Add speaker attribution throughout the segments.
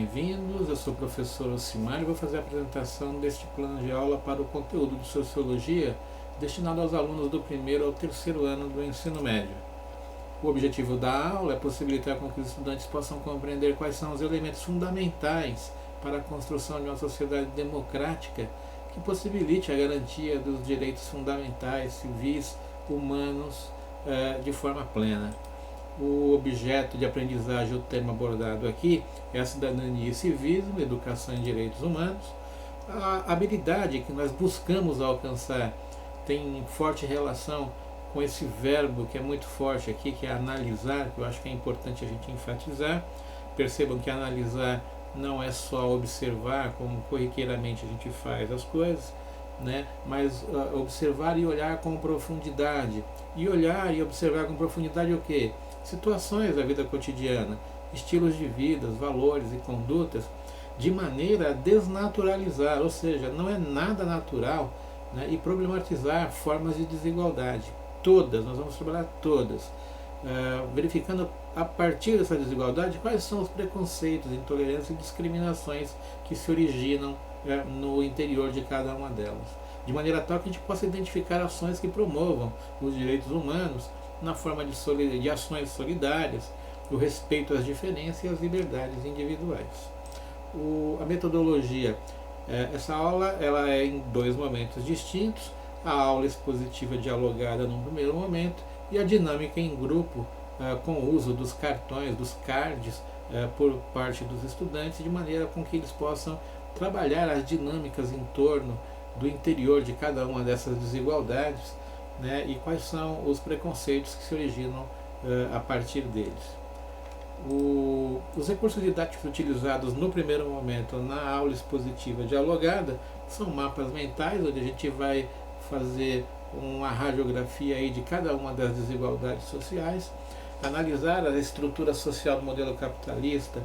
Speaker 1: bem-vindos. Eu sou o professor Ocimar e vou fazer a apresentação deste plano de aula para o conteúdo de Sociologia destinado aos alunos do primeiro ao terceiro ano do ensino médio. O objetivo da aula é possibilitar com que os estudantes possam compreender quais são os elementos fundamentais para a construção de uma sociedade democrática que possibilite a garantia dos direitos fundamentais, civis, humanos, de forma plena. O objeto de aprendizagem, o tema abordado aqui, é a cidadania e civismo, educação e direitos humanos. A habilidade que nós buscamos alcançar tem forte relação com esse verbo que é muito forte aqui, que é analisar, que eu acho que é importante a gente enfatizar. Percebam que analisar não é só observar, como corriqueiramente a gente faz as coisas, né? Mas observar e olhar com profundidade. E olhar e observar com profundidade o quê? Situações da vida cotidiana, estilos de vida, valores e condutas, de maneira a desnaturalizar, ou seja, não é nada natural, né, e problematizar formas de desigualdade. Todas, nós vamos trabalhar todas, verificando a partir dessa desigualdade quais são os preconceitos, intolerâncias e discriminações que se originam no interior de cada uma delas, de maneira tal que a gente possa identificar ações que promovam os direitos humanos na forma de ações solidárias, o respeito às diferenças e às liberdades individuais. A metodologia, essa aula ela é em dois momentos distintos: a aula expositiva dialogada num primeiro momento e a dinâmica em grupo, com o uso dos cartões, dos cards, por parte dos estudantes, de maneira com que eles possam trabalhar as dinâmicas em torno do interior de cada uma dessas desigualdades, né, e quais são os preconceitos que se originam a partir deles. Os recursos didáticos utilizados no primeiro momento na aula expositiva dialogada são mapas mentais, onde a gente vai fazer uma radiografia aí de cada uma das desigualdades sociais, analisar a estrutura social do modelo capitalista,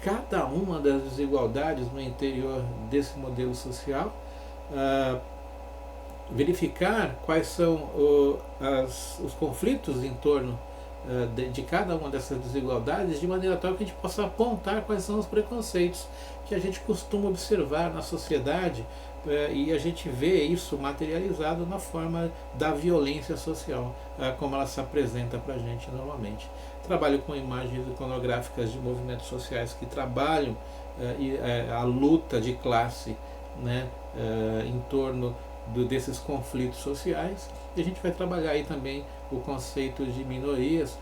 Speaker 1: cada uma das desigualdades no interior desse modelo social, verificar quais são os conflitos em torno de cada uma dessas desigualdades, de maneira tal que a gente possa apontar quais são os preconceitos que a gente costuma observar na sociedade, e a gente vê isso materializado na forma da violência social, como ela se apresenta para a gente normalmente. Trabalho com imagens iconográficas de movimentos sociais que trabalham a luta de classe, né, em torno desses conflitos sociais, e a gente vai trabalhar aí também o conceito de minorias,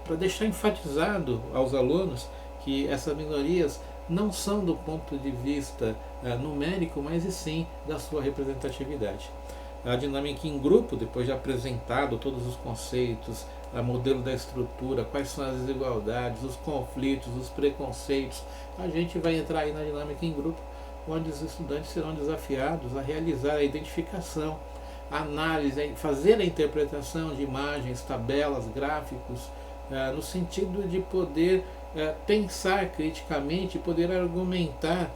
Speaker 1: para deixar enfatizado aos alunos que essas minorias não são do ponto de vista numérico, mas e sim da sua representatividade. A dinâmica em grupo, depois de apresentado todos os conceitos, o modelo da estrutura, quais são as desigualdades, os conflitos, os preconceitos, a gente vai entrar aí na dinâmica em grupo, onde os estudantes serão desafiados a realizar a identificação, a análise, fazer a interpretação de imagens, tabelas, gráficos, no sentido de poder pensar criticamente, poder argumentar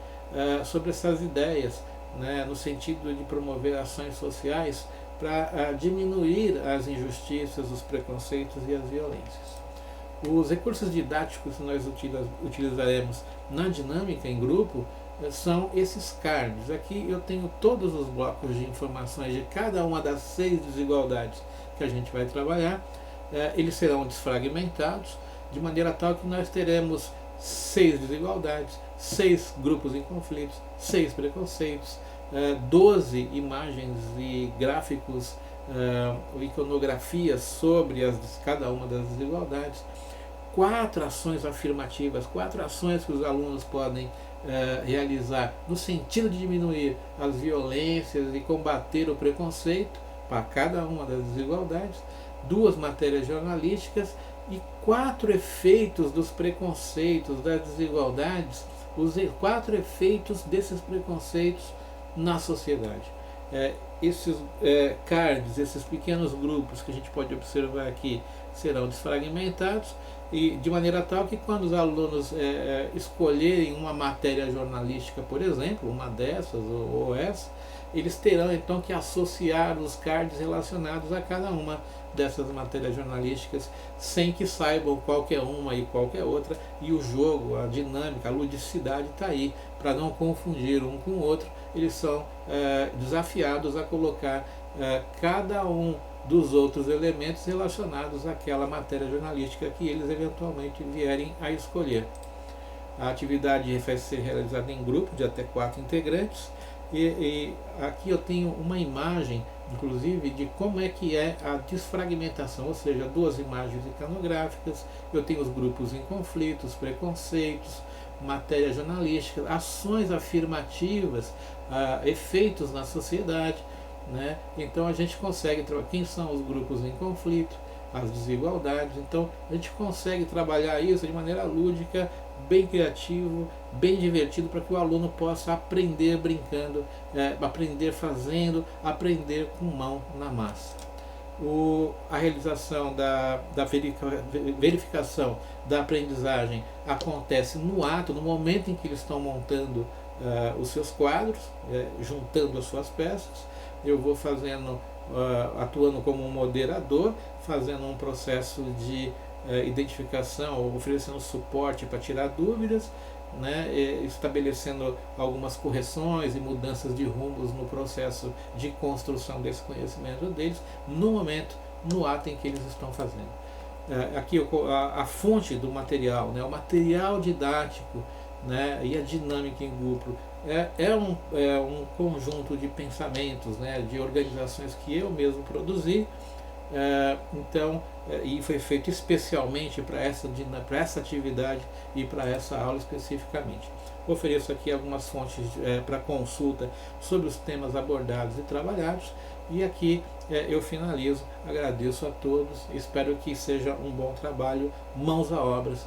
Speaker 1: sobre essas ideias, né, no sentido de promover ações sociais para diminuir as injustiças, os preconceitos e as violências. Os recursos didáticos que nós utilizaremos na dinâmica em grupo são esses cards. Aqui eu tenho todos os blocos de informações de cada uma das 6 desigualdades que a gente vai trabalhar. Eles serão desfragmentados, de maneira tal que nós teremos 6 desigualdades, 6 grupos em conflitos, 6 preconceitos, 12 imagens e gráficos, iconografias sobre cada uma das desigualdades, 4 ações afirmativas, 4 ações que os alunos podem realizar no sentido de diminuir as violências e combater o preconceito para cada uma das desigualdades, 2 matérias jornalísticas e 4 efeitos dos preconceitos, das desigualdades, os 4 efeitos desses preconceitos na sociedade. Esses cards, esses pequenos grupos que a gente pode observar aqui, serão desfragmentados, e de maneira tal que quando os alunos escolherem uma matéria jornalística, por exemplo, uma dessas ou essa, eles terão então que associar os cards relacionados a cada uma dessas matérias jornalísticas, sem que saibam qual que é uma e qual que é outra, e o jogo, a dinâmica, a ludicidade está aí, para não confundir um com o outro. Eles são desafiados a colocar cada um dos outros elementos relacionados àquela matéria jornalística que eles eventualmente vierem a escolher. A atividade vai ser realizada em grupo de até 4 integrantes, e aqui eu tenho uma imagem, inclusive, de como é que é a desfragmentação, ou seja, 2 imagens iconográficas. Eu tenho os grupos em conflitos, preconceitos, matéria jornalística, ações afirmativas, efeitos na sociedade, né? Então a gente consegue trabalhar quem são os grupos em conflito, as desigualdades. Então a gente consegue trabalhar isso de maneira lúdica, bem criativo, bem divertido, para que o aluno possa aprender brincando, aprender fazendo, aprender com mão na massa. A realização da verificação da aprendizagem acontece no ato, no momento em que eles estão montando os seus quadros, juntando as suas peças. Eu vou fazendo, atuando como um moderador, fazendo um processo de identificação, oferecendo suporte para tirar dúvidas, né, estabelecendo algumas correções e mudanças de rumos no processo de construção desse conhecimento deles, no momento, no ato em que eles estão fazendo. Aqui a fonte do material, né, o material didático, né, e a dinâmica em grupo é um conjunto de pensamentos, né, de organizações que eu mesmo produzi. E foi feito especialmente para essa atividade e para essa aula especificamente. Ofereço aqui algumas fontes para consulta sobre os temas abordados e trabalhados, e aqui eu finalizo. Agradeço a todos, espero que seja um bom trabalho, mãos à obras